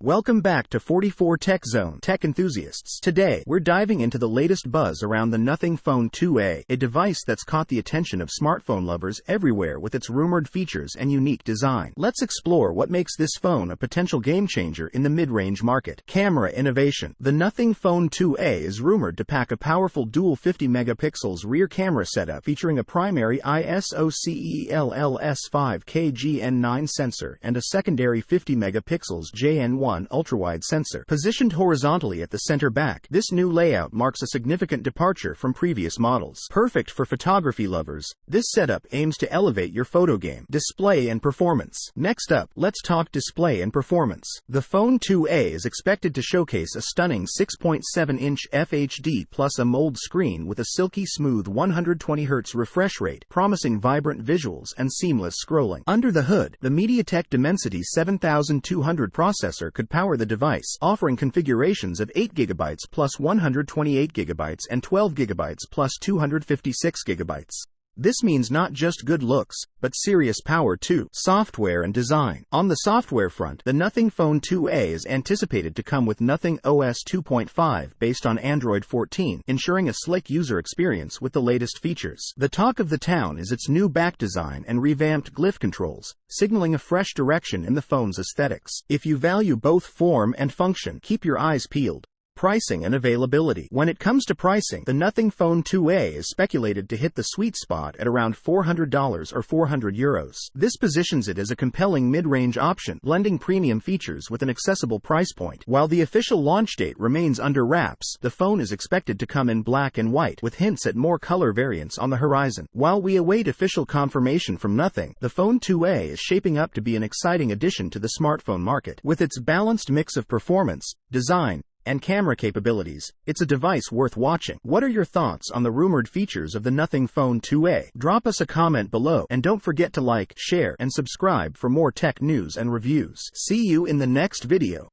Welcome back to 44 Tech Zone, tech enthusiasts. Today, we're diving into the latest buzz around the Nothing Phone 2A, a device that's caught the attention of smartphone lovers everywhere with its rumored features and unique design. Let's explore what makes this phone a potential game-changer in the mid-range market. Camera innovation. The Nothing Phone 2A is rumored to pack a powerful dual 50-megapixels rear camera setup featuring a primary ISO CELLS5K GN9 sensor and a secondary 50-megapixels JN1 ultrawide sensor. Positioned horizontally at the center back, this new layout marks a significant departure from previous models. Perfect for photography lovers, this setup aims to elevate your photo game. Display and performance. Next up, let's talk display and performance. The Phone 2A is expected to showcase a stunning 6.7-inch FHD plus AMOLED screen with a silky smooth 120Hz refresh rate, promising vibrant visuals and seamless scrolling. Under the hood, the MediaTek Dimensity 7200 processor could power the device, offering configurations of 8GB plus 128GB and 12GB plus 256GB. This means not just good looks, but serious power too. Software and design. On the software front, the Nothing Phone 2A is anticipated to come with Nothing OS 2.5 based on Android 14, ensuring a slick user experience with the latest features. The talk of the town is its new back design and revamped glyph controls, signaling a fresh direction in the phone's aesthetics. If you value both form and function, keep your eyes peeled. Pricing and availability. When it comes to pricing, the Nothing Phone 2A is speculated to hit the sweet spot at around $400 or €400. This positions it as a compelling mid-range option, blending premium features with an accessible price point. While the official launch date remains under wraps, the phone is expected to come in black and white, with hints at more color variants on the horizon. While we await official confirmation from Nothing, the Phone 2A is shaping up to be an exciting addition to the smartphone market. With its balanced mix of performance, design, and camera capabilities, it's a device worth watching. What are your thoughts on the rumored features of the Nothing Phone 2A? Drop us a comment below, and don't forget to like, share, and subscribe for more tech news and reviews. See you in the next video.